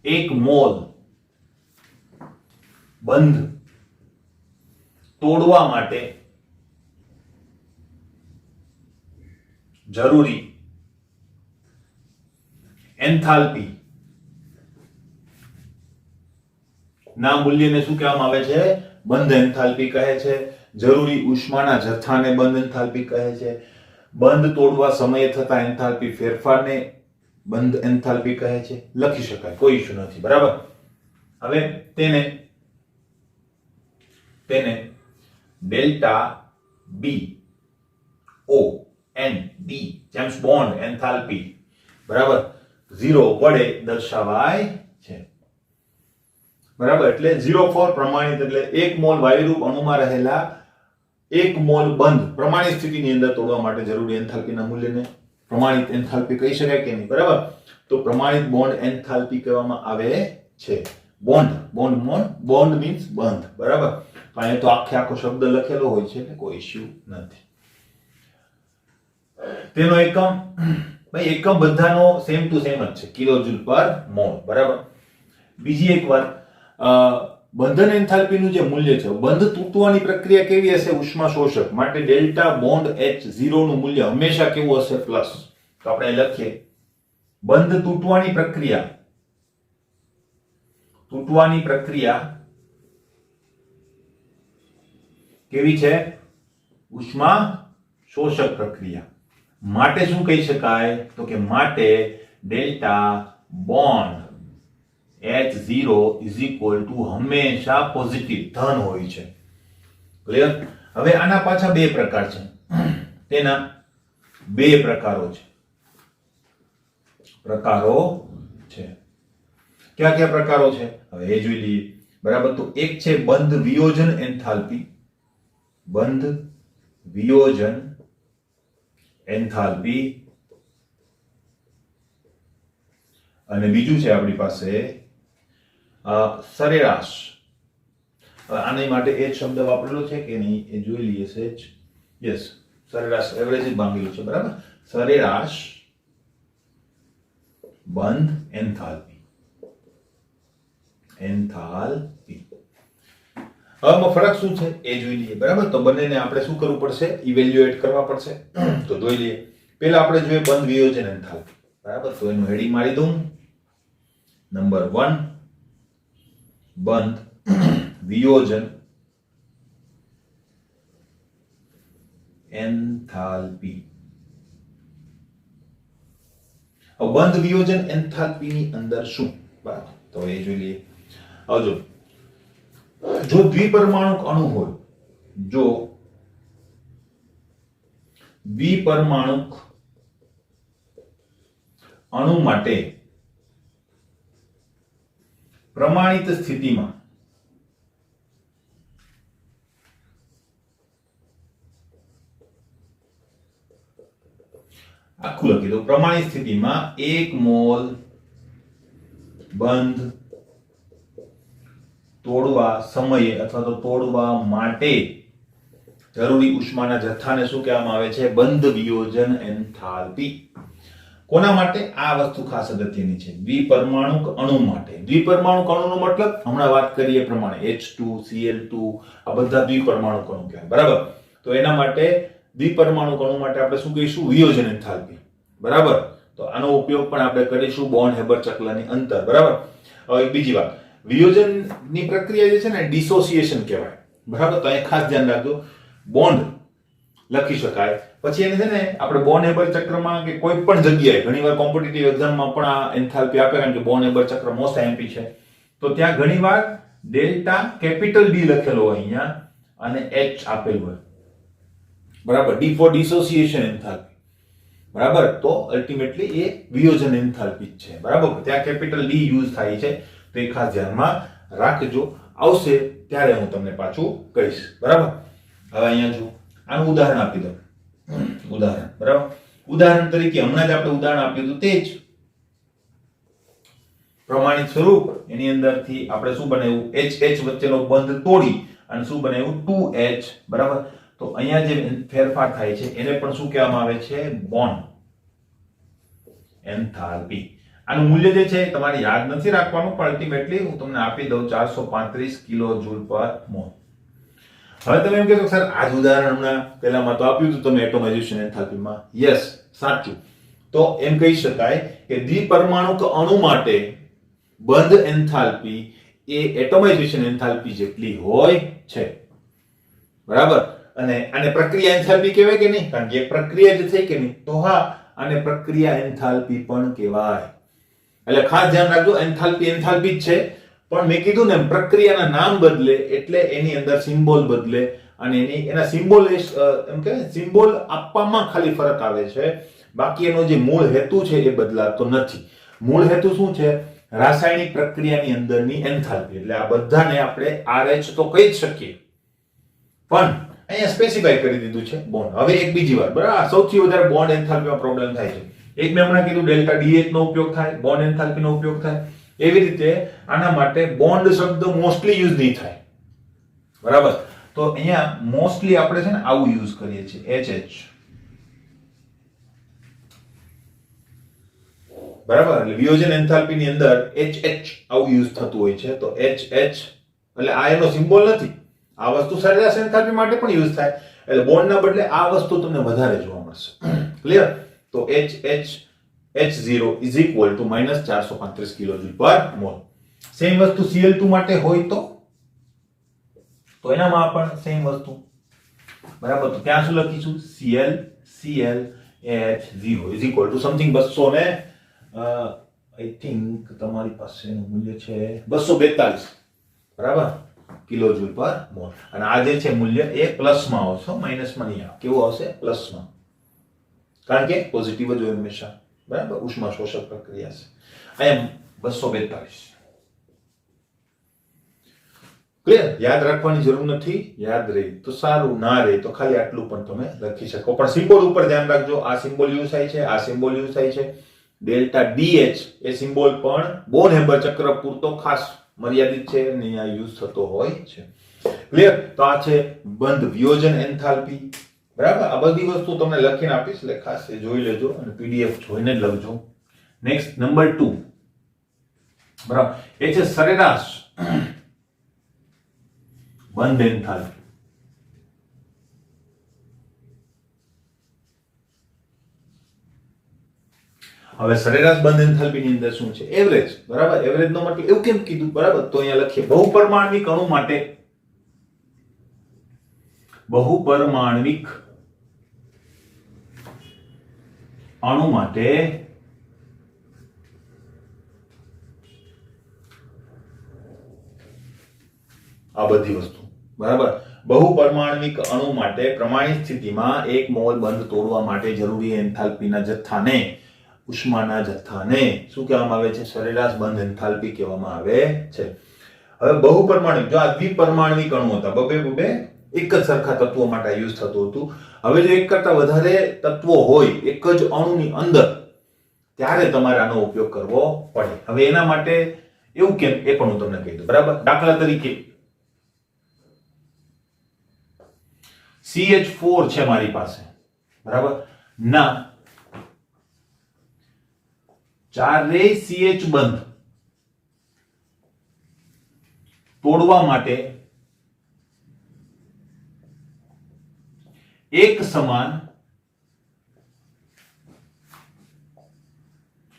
એક મોલ બંધ તોડવા માટે જરૂરી એન્થાલ્પી ના મૂલ્યને શું કહેવામાં આવે છે? બંધ એન્થાલ્પી કહે છે. જરૂરી ઉષ્માના જથ્થાને બંધ એન્થાલ્પી કહે છે. બંધ તોડવા સમયે થતા એન્થાલ્પી ફેરફારને બંધ એન્થાલ્પી કહે છે. લખી શકાય, કોઈ ઇશ્યુ નથી. બરાબર. હવે તેને delta BOND James bond enthalpy બરાબર 0 વડે દર્શાવાય છે. બરાબર. એટલે 0 ફોર પ્રમાણિત, એટલે 1 મોલ વાયુરૂપ અણુમાં રહેલા 1 મોલ બંધ પ્રમાણિત સ્થિતિની અંદર તોડવા માટે જરૂરી એન્થાલ્પીના મૂલ્યને પ્રમાણિત એન્થાલ્પી કહી શકાય કે નહીં? બરાબર. તો પ્રમાણિત બોન્ડ એન્થાલ્પી કહેવામાં આવે છે. બોન્ડ મીન્સ બંધ. બરાબર. તો અહીંયા તો આખો શબ્દ લખેલો હોય છે એટલે કોઈ ઇશ્યુ નથી. તેનો એકમ ભાઈ એકમ બધાનો સેમ ટુ સેમ જ છે, કિલોજૂલ પર મોલ. બરાબર. બીજી એક વાત, બંધન એન્થાલ્પીનું જે મૂલ્ય છે, બંધ તૂટવાની પ્રક્રિયા કેવી હશે? ઉષ્મા શોષક. માટે ડેલ્ટા બોન્ડ H0 નું મૂલ્ય હંમેશા કેવું હશે? પ્લસ. તો આપણે લખીએ બંધ તૂટવાની પ્રક્રિયા કેવી છે? ઉષ્મા શોષક પ્રક્રિયા. માટે શું કહી શકાય? તો કે માટે ડેલ્ટા બોન્ડ H0 હંમેશા પોઝિટિવ, ધન હોય છે. ક્લિયર? હવે આના પાછા બે પ્રકાર છે. તેના બે પ્રકારો છે. કયા કયા પ્રકારો છે હવે એ જોઈ લઈએ. બરાબર. તો એક છે બંધ વિયોજન એન્થાલ્પી, અને બીજું છે આપણી પાસે સરેરાશ. આની માટે એ શબ્દ વાપરેલો છે કે નહીં એ જોઈ લઈએ સહેજ. યસ, સરેરાશ, એવરેજ જ માંગેલું છે. બરાબર. સરેરાશ બંધ એન્થાલ્પી. હવે ફરક શું છે એ જોઈ લઈએ. બરાબર. તો બંનેને આપણે શું કરવું પડશે? ઇવેલ્યુએટ કરવા પડશે. તો જોઈ લઈએ. પહેલા આપણે જોઈએ બંધ વિયોજન એન્થાલ્પી, બરાબર. તો એનું હેડિંગ મારી દઉં. નંબર 1, બંધ વિયોજન એન્થાલ્પી. હવે બંધ વિયોજન એન્થાલ્પી ની અંદર શું, બરાબર, તો એ જોઈ લઈએ. હવે જો દ્વિપરમાણુક અણુ હોય, જો દ્વિપરમાણુક અણુ માટે પ્રમાણિત સ્થિતિમાં આખું લખી દો. પ્રમાણિત સ્થિતિમાં 1 મોલ બંધ તોડવા સમયે અથવા તો તોડવા માટે જરૂરી ઉષ્માના જથ્થાને શું કહેવામાં આવે છે? બંધ વિયોજન એન્થાલ્પી. કોના માટે? આ વસ્તુ ખાસ અગત્યની છે, દ્વિપરમાણુક અણુ માટે. દ્વિપરમાણુક અણુનો મતલબ હમણાં વાત કરીએ પ્રમાણે H2 Cl2 આ બધા દ્વિપરમાણુક અણુ કહેવાય, બરાબર. તો એના માટે દ્વિપરમાણુક અણુ માટે આપણે શું કહીશું? વિયોજન એન્થાલ્પી, બરાબર. તો આનો ઉપયોગ પણ આપણે કરીશું બોર્ન-હેબર ચક્રની અંતર, બરાબર. હવે બીજી વાત, વિયોજનની પ્રક્રિયા જે છે ને ડિસોસિએશન કહેવાય, બરાબર. તો અહીં ખાસ ધ્યાન રાખજો, બોન્ડ લખી શકાય પછી એને છે ને આપણે બોર્ન-હેબર ચક્રમાં કે કોઈ પણ જગ્યાએ ઘણીવાર કોમ્પિટિટિવ એક્ઝામમાં પણ આ એન્થાલ્પી આપે, કારણ કે બોર્ન-હેબર ચક્ર મોસ્ટ આઈએમપી છે. તો ત્યાં ઘણીવાર ડેલ્ટા કેપિટલ D લખેલો હોય અહીંયા અને H આપેલું હોય, બરાબર. D ફોર ડિસોસિએશન એન્થાલ્પી, બરાબર. તો અલ્ટિમેટલી એ વિયોજન એન્થાલ્પી છે, બરાબર. ત્યાં કેપિટલ D યુઝ થાય છે, તો એ ખાસ ધ્યાનમાં રાખજો. આવશે ત્યારે હું તમને પાછું કહીશ, બરાબર. હવે અહીંયા જો આનું ઉદાહરણ આપી દઉં. ઉદાહરણ, બરાબર. ઉદાહરણ તરીકે હમણાં જ આપણે ઉદાહરણ આપ્યું હતું તે જ પ્રમાણિત સ્વરૂપ. એની અંદરથી આપણે શું બનાવ્યું? HH વચ્ચેનો બંધ તોડી અને શું બનાવ્યું? 2H, બરાબર. તો અહીંયા જે ફેરફાર થાય છે એને પણ શું કહેવામાં આવે છે? Bond enthalpy. આનું મૂલ્ય જે છે તમારે યાદ નથી રાખવાનું, પણ અલ્ટિમેટલી હું તમને આપી દઉં 435 કિલો જૂલ પર મોલ. હવે તમે એમ કહેશો સર આ જ ઉદાહરણ હમણાં પહેલામાં તો આપ્યું હતું તમે એટોમાઇઝેશન એન્થાલ્પીમાં. યસ, સાચું. તો એમ કહી શકાય કે દ્વિપરમાણુક અણુ માટે બંધ એન્થાલ્પી એ એટોમાઇઝેશન એન્થાલ્પી જેટલી હોય છે, બરાબર. અને આને પ્રક્રિયા એન્થાલ્પી કહેવાય કે નહીં? કારણ કે પ્રક્રિયા જ થઈ કે નહીં, તો હા આને પ્રક્રિયા એન્થાલ્પી પણ કહેવાય. એટલે ખાસ ધ્યાન રાખજો, એન્થાલ્પી એન્થાલ્પી જ છે, પણ મેં કીધું ને પ્રક્રિયાના નામ બદલે એટલે એની અંદર સિમ્બોલ બદલે અને એના સિમ્બોલ એમ કહેવાય સિમ્બોલ આપવામાં ખાલી ફરક આવે છે, બાકી એનો જે મૂળ હેતુ છે એ બદલાતો નથી. મૂળ હેતુ શું છે? રાસાયણિક પ્રક્રિયાની અંદરની એન્થાલ્પી. એટલે આ બધાને આપણે RH તો કહી જ શકીએ, પણ અહીંયા સ્પેસિફાઈ કરી દીધું છે બોન્ડ. હવે એક બીજી વાત, બરાબર, સૌથી વધારે બોન્ડ એન્થાલ્પીમાં પ્રોબ્લેમ થાય છે. એક મેં હમણાં કીધું ડેલ્ટા DH નો ઉપયોગ થાય, બોન્ડ એન્થાલ્પીનો ઉપયોગ થાય. એવી રીતે આના માટે બોન્ડ શબ્દ મોસ્ટલી યુઝ નહીં થાય, બરાબર. તો અહીંયા મોસ્ટલી આપણે છે ને આવું યુઝ કરીએ છીએ, HH, બરાબર. એટલે વિયોજન એન્થાલ્પીની અંદર HH આવું યુઝ થતું હોય છે. તો HH એટલે આ એનો સિમ્બોલ નથી. આ વસ્તુ સરેરાશ એન્થાલ્પી માટે પણ યુઝ થાય, એટલે બોન્ડના બદલે આ વસ્તુ તમને વધારે જોવા મળશે. ક્લિયર? તો HH H0 is equal to -435 કિલોજૂલ પર મોલ. સેમ વસ્તુ Cl2 માટે હોય તો એનામાં પણ સેમ વસ્તુ, બરાબર. તો ત્યાં શું લખીશું? Cl H0 is equal to something 200 ને આઈ થિંક તમારી પાસે મૂલ્ય છે 242, બરાબર, કિલોજૂલ પર મોલ. અને આ જે છે મૂલ્ય એ પ્લસમાં આવશે, માઇનસમાં નહીં આવે. કેવું આવશે? પ્લસમાં, કારણ કે પોઝિટિવ જ હોય હંમેશા, બરાબર. ઉષ્મા શોષક પ્રક્રિયા છે. અહીંયા 242. ક્લિયર? યાદ રાખવાની જરૂર નથી, યાદ રહી તો સારું, ના રહી તો ખાલી આટલું પણ તમે લખી શકો. પણ સિમ્બોલ ઉપર ધ્યાન રાખજો, આ સિમ્બોલ યુઝ થાય છે, આ સિમ્બોલ યુઝ થાય છે. ડેલ્ટા DH એ સિમ્બોલ પણ બોર્ન-હેબર ચક્ર પૂરતો ખાસ મર્યાદિત છે અને આ યુઝ થતો હોય છે. ક્લિયર? તો આ છે બંધ વિયોજન એન્થાલ્પી, બરાબર. આ બધી વસ્તુ તમને લખીને આપીશ, એટલે ખાસ એ જોઈ લેજો અને PDF જોઈને જ લખજો. નેક્સ્ટ નંબર 2, બરાબર, એ છે સરેરાશ બંધ એન્થાલ્પી. હવે સરેરાશ બંધ એન્થાલ્પીની અંદર શું છે? એવરેજ. બરાબર, એવરેજ નો મતલબ એવું કેમ કીધું? બરાબર, તો અહીંયા લખીએ બહુપરમાણવિક અણુ માટે આ બધી વસ્તુ. બરાબર, બહુપરમાણવિક અણુ માટે પ્રમાણિત સ્થિતિમાં 1 મોલ બંધ તોડવા માટે જરૂરી એન્થાલ્પીના જથ્થાને, ઉષ્માના જથ્થાને શું કહેવામાં આવે છે? સરેરાશ બંધ એન્થાલ્પી કહેવામાં આવે છે. હવે બહુપરમાણવિક, જો આ દ્વિપરમાણવિક અણુ હતા, બબે એક જ સરખા તત્વો માટે યુઝ થતું હતું. હવે જો એક કરતા વધારે તત્વો હોય એક જ અણુની અંદર, ત્યારે તમારે આનો ઉપયોગ કરવો પડે. હવે એના માટે એવું કેમ, એ પણ હું તમને કહી દઉં. બરાબર, દાખલા તરીકે CH4 છે મારી પાસે. બરાબર, ના ચારેય CH બંધ તોડવા માટે એક સમાન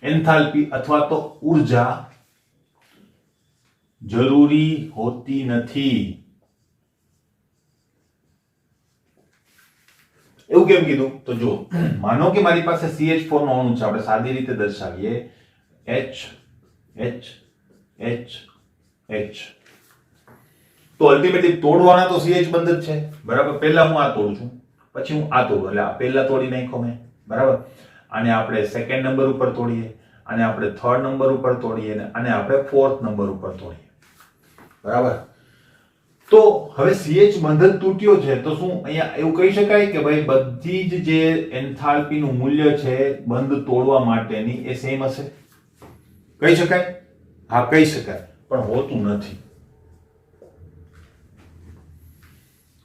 એન્થાલ્પી અથવા તો ઊર્જા જરૂરી હોતી નથી. એવું કેમ કીધું? તો જો માનો કે મારી પાસે CH4 નો અણુ છે, આપણે સાદી રીતે દર્શાવીએ H H H H. તો અલ્ટિમેટલી તોડવાના તો CH બંધ જ છે. બરાબર, પહેલા હું આ તોડું છું, પછી હું આ તોડું, એટલે આ પહેલા તોડી નાખ્યો મેં. બરાબર, આને આપણે સેકન્ડ નંબર ઉપર તોડીએ, આને આપણે થર્ડ નંબર ઉપર તોડીએ, અને આપણે ફોર્થ નંબર ઉપર તોડીએ. બરાબર, તો હવે CH બંધ તૂટ્યો છે, તો શું અહીંયા એવું કહી શકાય કે ભાઈ બધી જ જે એન્થાલ્પી નું મૂલ્ય છે બંધ તોડવા માટેની એ સેમ હશે? કહી શકાય? હા, કહી શકાય, પણ હોતું નથી.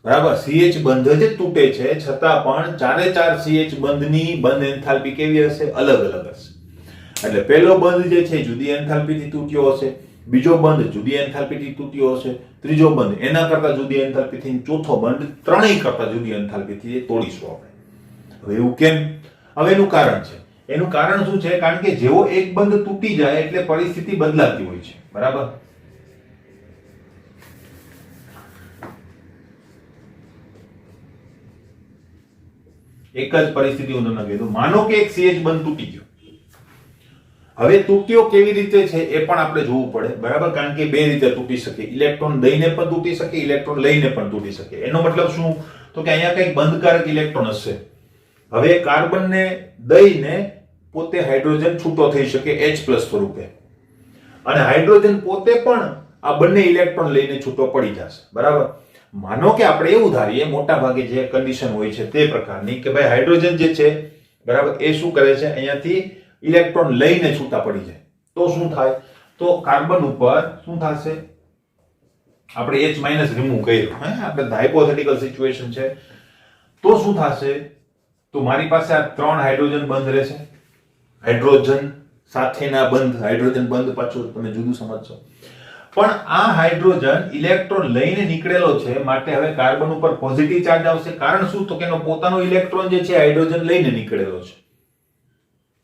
બરાબર, CH બંધ જ તૂટે છે, છતાં પણ ચારે ચાર CH બંધની બંધ એન્થાલ્પી કેવી હશે? અલગ અલગ હશે. એટલે પહેલો બંધ જે છે જુદી એન્થાલ્પીથી તૂટ્યો હશે, બીજો બંધ જુદી એન્થાલ્પીથી તૂટ્યો હશે, ત્રીજો બંધ એના કરતા જુદી એન્થાલ્પીથી, ચોથો બંધ ત્રણેય કરતા જુદી એન્થાલ્પીથી તોડીશું આપણે. હવે એવું કેમ? હવે એનું કારણ છે. એનું કારણ શું છે? કારણ કે જેવો એક બંધ તૂટી જાય એટલે પરિસ્થિતિ બદલાતી હોય છે. બરાબર, એક જ પરિસ્થિતિ હું તમને કીધું. માનો કે એક CH બંધ તૂટી ગયો. હવે તૂટ્યો કેવી રીતે છે એ પણ આપણે જોવું પડે. બરાબર, કારણ કે બે રીતે તૂટી શકે. ઇલેક્ટ્રોન દઈને પણ તૂટી શકે, ઇલેક્ટ્રોન લઈને પણ તૂટી શકે. એનો મતલબ શું? તો કે અહીંયા કંઈક બંધકારક ઇલેક્ટ્રોન હશે. હવે કાર્બનને દઈને પોતે હાઇડ્રોજન છૂટો થઈ શકે H+ સ્વરૂપે, અને હાઇડ્રોજન પોતે પણ આ બંને ઇલેક્ટ્રોન લઈને છૂટો પડી જશે. બરાબર, માનો કે આપણે એવું ધારીએ, મોટા ભાગે જે કન્ડિશન હોય છે તે પ્રકારની, કે ભાઈ હાઇડ્રોજન જે છે, બરાબર, એ શું કરે છે? અહીંયાથી ઇલેક્ટ્રોન લઈને છૂટા પડી જાય. તો શું થાય? તો કાર્બન ઉપર શું થશે? આપણે H- રિમૂવ કર્યું, આપણે હાઇપોથેટિકલ સિચ્યુએશન છે, તો શું થશે? તો મારી પાસે આ ત્રણ હાઇડ્રોજન બંધ રહેશે. હાઇડ્રોજન સાથેના બંધ, હાઇડ્રોજન બંધ પાછું તમે જુદું સમજશો. પણ આ હાઇડ્રોજન ઇલેક્ટ્રોન લઈને નીકળેલો છે, માટે હવે કાર્બન ઉપર પોઝિટિવ ચાર્જ આવશે. કારણ શું? તો કે એનો પોતાનો ઇલેક્ટ્રોન જે છે હાઇડ્રોજન લઈને નીકળેલો છે.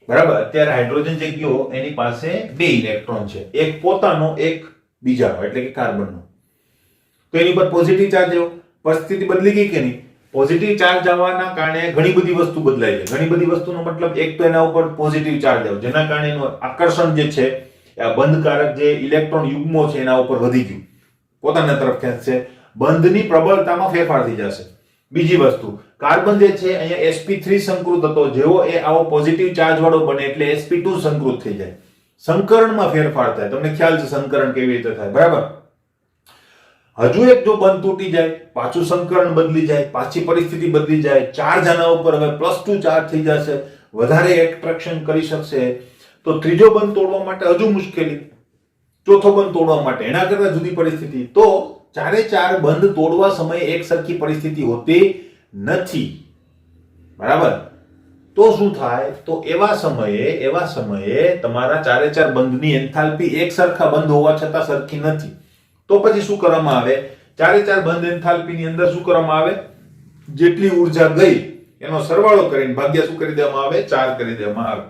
બરાબર, અત્યારે હાઇડ્રોજન જે ગયો એની પાસે બે ઇલેક્ટ્રોન છે, એક પોતાનો, એક બીજાનો, એટલે કે કાર્બનનો. તો એની પર પોઝિટિવ ચાર્જ આવ્યો. પરિસ્થિતિ બદલી ગઈ કે નહીં? પોઝિટિવ ચાર્જ આવવાના કારણે ઘણી બધી વસ્તુ બદલાઈ છે. ઘણી બધી વસ્તુનો મતલબ એક તો એના ઉપર પોઝિટિવ ચાર્જ આવ્યો, જેના કારણે એનું આકર્ષણ જે છે, આ બંધકારક જે ઇલેક્ટ્રોન યુગ્મો છે એના ઉપર વધી ગયું, પોતાના તરફ ખેંચશે. બંધની પ્રબળતામાં ફેરફાર થઈ જશે. બીજી વસ્તુ, કાર્બન જે છે અહીંયા sp3 સંકૃત હતો, જેવો એ આવો પોઝિટિવ ચાર્જ વાળો બને એટલે sp2 સંકૃત થઈ જાય. સંકરણમાં ફેરફાર થાય. તમને ખ્યાલ છે સંકરણ કેવી રીતે થાય? બરાબર, હજુ એક જો બંધ તૂટી જાય, પાછું સંકરણ બદલી જાય, પાછી પરિસ્થિતિ બદલી જાય, ચાર્જ આના ઉપર હવે +2 ચાર્જ થઈ જશે, વધારે એટ્રેક્શન કરી શકશે. તો ત્રીજો બંધ તોડવા માટે હજુ મુશ્કેલી, ચોથો બંધ તોડવા માટે એના કરતા જુદી પરિસ્થિતિ. તો ચારે ચાર બંધ તોડવા સમયે એક સરખી પરિસ્થિતિ હોતી નથી. બરાબર, તો શું થાય? તો એવા સમયે તમારા ચારે ચાર બંધની એન્થાલ્પી એક સરખા બંધ હોવા છતાં સરખી નથી. તો પછી શું કરવામાં આવે? ચારે ચાર બંધ એન્થાલ્પીની અંદર શું કરવામાં આવે? જેટલી ઊર્જા ગઈ એનો સરવાળો કરીને ભાગ્યા શું કરી દેવામાં આવે? 4 કરી દેવામાં આવે.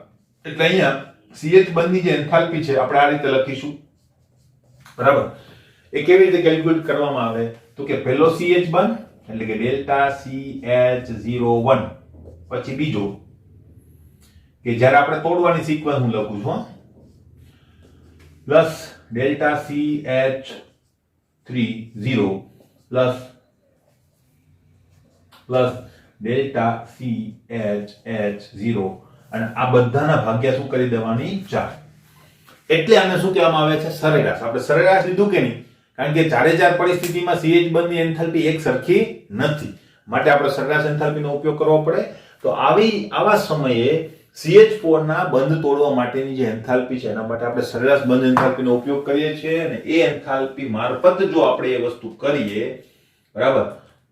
એટલે અહીંયા CH બંધની જે એન્થાલ્પી છે આપણે આ રીતે લખીશું, બરાબર. એ કેવી રીતે કેલ્ક્યુલેટ કરવામાં આવે તો કે પહેલો CH બંધ એટલે કે ડેલ્ટા CH01, પછી બીજો કે જ્યારે આપણે તોડવાની સિક્વન્સ હું લખું છું plus delta CH30 plus delta CHH0 અને આ બધાના ભાગ્યા શું કરી દેવાની 4. એટલે આને શું કહેવામાં આવે છે? સરેરાશ. આપણે સરેરાશ લીધું કે નહીં? કારણ કે ચારે ચાર પરિસ્થિતિમાં CH બંધની એન્થાલ્પી એક સરખી નથી, માટે આપણે સરેરાશ એન્થાલ્પીનો ઉપયોગ કરવો પડે. તો આવા સમયે CH4 ના બંધ તોડવા માટેની જે એન્થાલ્પી છે એના માટે આપણે સરેરાશ બંધ એન્થાલ્પીનો ઉપયોગ કરીએ છીએ અને એ એન્થાલ્પી મારફત જો આપણે એ વસ્તુ કરીએ, બરાબર,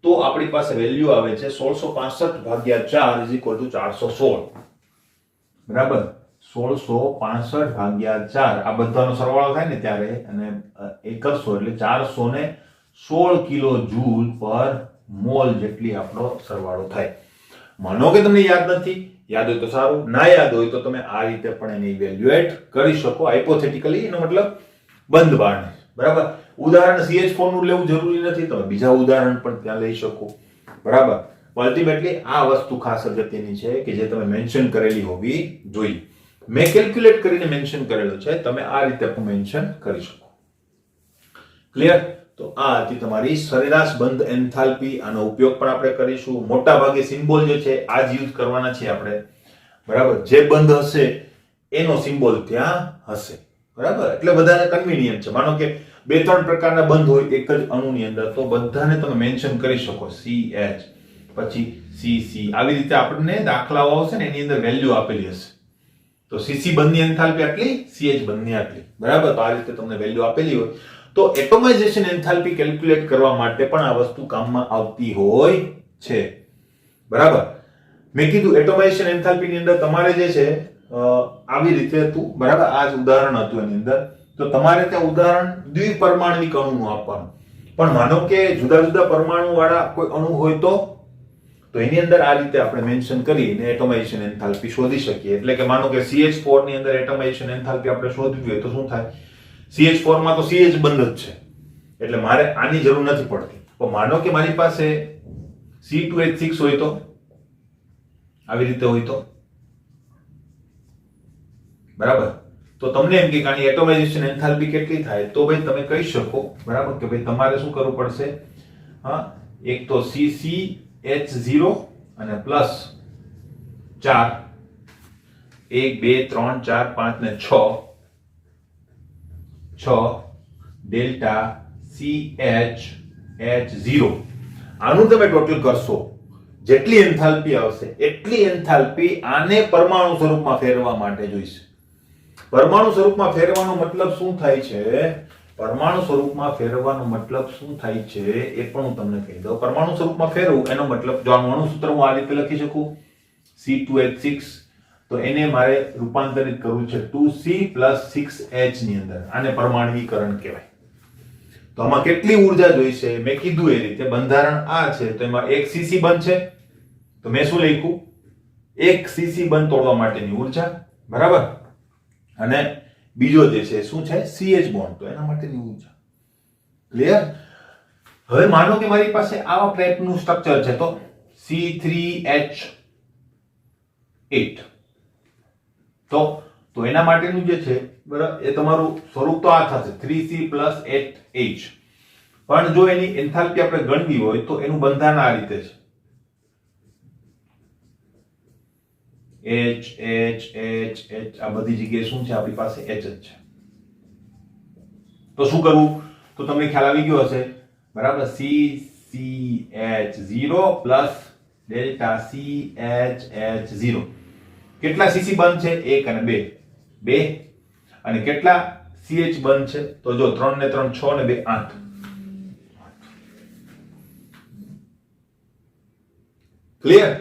તો આપણી પાસે વેલ્યુ આવે છે 1665 ભાગ્યા 4 416, બરાબર. 1665 ભાગ્યા 4 આ બધાનો સરવાળો થાય ને ત્યારે અને એ કરશો એટલે 416 કિલો જૂલ પર મોલ જેટલી આપણો સરવાળો થાય. માનો કે તમને યાદ નથી, યાદ હોય તો સારું, ના યાદ હોય તો તમે આ રીતે પણ એને ઇવેલ્યુએટ કરી શકો હાઇપોથેટિકલી, એનો મતલબ બંધ બારને, બરાબર. ઉદાહરણ CH4 નું લેવું જરૂરી નથી, તમે બીજા ઉદાહરણ પણ ત્યાં લઈ શકો, બરાબર. અલ્ટિમેટલી આ વસ્તુ ખાસ અગત્યની છે કે જે તમે મેન્શન કરેલી હોવી જોઈએ. મેં કેલ્ક્યુલેટ કરીને મેન્શન કરેલો છે, તમે આ રીતે પણ મેન્શન કરી શકો. ક્લિયર? તો આ હતી તમારી સરેરાશ બંધ એન્થાલ્પી. આનો ઉપયોગ પણ આપણે કરીશું. મોટા ભાગે સિમ્બોલ જે છે આ જ યુઝ કરવાના છે આપણે, બરાબર. જે બંધ હશે એનો સિમ્બોલ ત્યાં હશે, બરાબર. એટલે બધાને કન્વીનિયન્ટ છે. માનો કે 2-3 પ્રકારના બંધ હોય એક જ અણુની અંદર, તો બધાને તમે મેન્શન કરી શકો, CH પછી CC. આવી રીતે આપણને દાખલાઓ આવશે ને એની અંદર વેલ્યુ આપેલી હશે, તો CC બંધની એન્થાલ્પી આટલી, CH બંધની આટલી, બરાબર. તો આ રીતે તમને વેલ્યુ આપેલી હોય તો એટોમાઇઝેશન એન્થાલ્પી કેલ્ક્યુલેટ કરવા માટે પણ આ વસ્તુ કામમાં આવતી હોય છે, બરાબર. મેં કીધું એટોમાઇઝેશન એન્થાલ્પી ની અંદર તમારે જે છે આવી રીતે હતું, બરાબર. આ જ ઉદાહરણ હતું એની અંદર. તો તમારે ત્યાં ઉદાહરણ દ્વિપરમાણવિક અણુનું આપવાનું, પણ માનો કે જુદા જુદા પરમાણુ વાળા કોઈ અણુ હોય તો એની અંદર આ રીતે આપણે મેન્શન કરીને એટોમાઇઝેશન એન્થાલ્પી શોધી શકીએ. એટલે કે માનો કે CH4 ની અંદર એટોમાઇઝેશન એન્થાલ્પી આપણે શોધવી હોય તો શું થાય? CH4 માં તો CH બંધ જ છે, એટલે મારે આની જરૂર નથી પડતી. તો માનો કે મારી પાસે C2H6 હોય તો, આવી રીતે હોય તો, બરાબર. તો તમને એમ કે આની એટોમાઇઝેશન એન્થાલ્પી કેટલી થાય? તો ભાઈ તમે કહી શકો, બરાબર, કે ભાઈ તમારે શું કરવું પડશે? હા, એક તો CCH0 અને પ્લસ 4, 1 2 3 4 5 ને 6 ડેલ્ટા CHH0. આનું તમે ટોટલ કરશો, જેટલી એન્થાલ્પી આવશે એટલી એન્થાલ્પી આને પરમાણુ સ્વરૂપમાં ફેરવવા માટે જોઈશે. પરમાણુ સ્વરૂપમાં ફેરવવાનો મતલબ શું થાય છે? પરમાણુ સ્વરૂપમાં ફેરવવાનો મતલબ શું થાય છે એ પણ હું તમને કહી દઉં. પરમાણુ સ્વરૂપમાં ફેરવવું એનો મતલબ, જો આનું અણુસૂત્ર હું આ રીતે લખી શકું C2H6, તો એને મારે રૂપાંતરિત કરવું છે 2C + 6H ની અંદર. આને પરમાણ્વીકરણ કહેવાય. તો આમાં કેટલી ઊર્જા જોઈશે? મેં કીધું એ રીતે બંધારણ આ છે, તો એમાં એક CC બંધ છે, તો મેં શું લખ્યું? એક CC બંધ તોડવા માટેની ઊર્જા, બરાબર. અને બીજો જે છે શું છે? CH બોન્ડ, તો એના માટેની ઊર્જા. ક્લિયર? હવે માનો કે મારી પાસે આવા ટાઈપનું સ્ટ્રક્ચર છે, તો C3H8, તો એના માટેનું જે છે, બરાબર, એ તમારું સ્વરૂપ તો આ થશે 3C + 8H. પણ જો એની એન્થાલ્પી આપણે ગણવી હોય તો એનું બંધારણ આ રીતે છે, H H H H. આ બધી જગ્યાએ શું છે? આપણી પાસે H જ છે. તો શું કરવું? તો તમને ખ્યાલ આવી ગયો હશે, બરાબર. CCH0 plus delta CHH0. કેટલા CC બંધ છે? 1 અને 2 અને કેટલા CH બંધ છે? તો જો 3 ને 3 6 ને 2 8. ક્લિયર?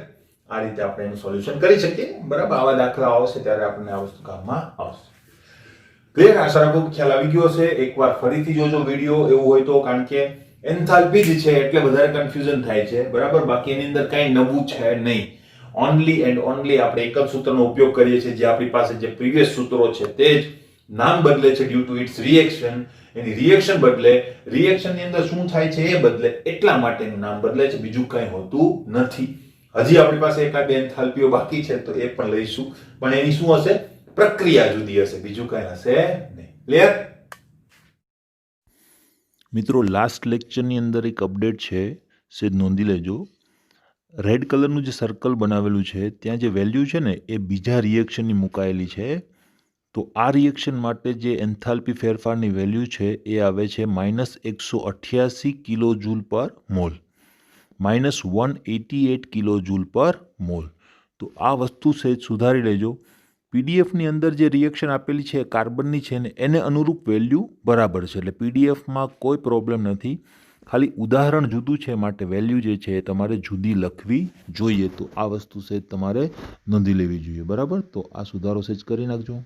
આ રીતે આપણે એનું સોલ્યુશન કરી શકીએ, બરાબર. આવા દાખલા આવશે ત્યારે આપણને આ વસ્તુ કામમાં આવશે. ક્લિયર? આશા રાખું ખ્યાલ આવી ગયો હશે. એકવાર ફરીથી જોજો વિડિયો એવું હોય તો, કારણ કે એન્થાલ્પી જ છે એટલે વધારે કન્ફ્યુઝન થાય છે, બરાબર. બાકી એની અંદર કઈ નવું છે નહીં. ઓનલી એન્ડ ઓનલી આપણે એક જ સૂત્રનો ઉપયોગ કરીએ છીએ, જે આપણી પાસે જે પ્રીવિયસ સૂત્રો છે તે જ નામ બદલે છે ડ્યુ ટુ ઇટ્સ રિએક્શન. એની રિએક્શન બદલે, રિએક્શનની અંદર શું થાય છે એ બદલે, એટલા માટેનું નામ બદલે છે, બીજું કંઈ હોતું નથી. હજી આપણી પાસે એકાદ બે એન્થાલ્પીઓ બાકી છે તો એ પણ લઈશું, પણ એની શું હશે? પ્રક્રિયા જુદી હશે, બીજું કંઈ હશે નહીં. ક્લિયર? મિત્રો, લાસ્ટ લેક્ચરની અંદર એક અપડેટ છે, સેજ નોંધી લેજો. રેડ કલરનું જે સર્કલ બનાવેલું છે ત્યાં જે વેલ્યુ છે ને એ બીજા રિએક્શનની મુકાયેલી છે. તો આ રિએક્શન માટે જે એન્થાલ્પી ફેરફારની વેલ્યુ છે એ આવે છે -188 કિલો જૂલ પર મોલ, -188 કિલો જૂલ પર મોલ. તો આ વસ્તુ સહેજ સુધારી લેજો. પીડીએફની અંદર જે રિએક્શન આપેલી છે કાર્બનની છે ને એને અનુરૂપ વેલ્યુ બરાબર છે, એટલે પીડીએફમાં કોઈ પ્રોબ્લેમ નથી. ખાલી ઉદાહરણ જુદું છે માટે વેલ્યુ જે છે એ તમારે જુદી લખવી જોઈએ. તો આ વસ્તુ સહેજ તમારે નોંધી લેવી જોઈએ. બરાબર? તો આ સુધારો સહેજ કરી નાખજો.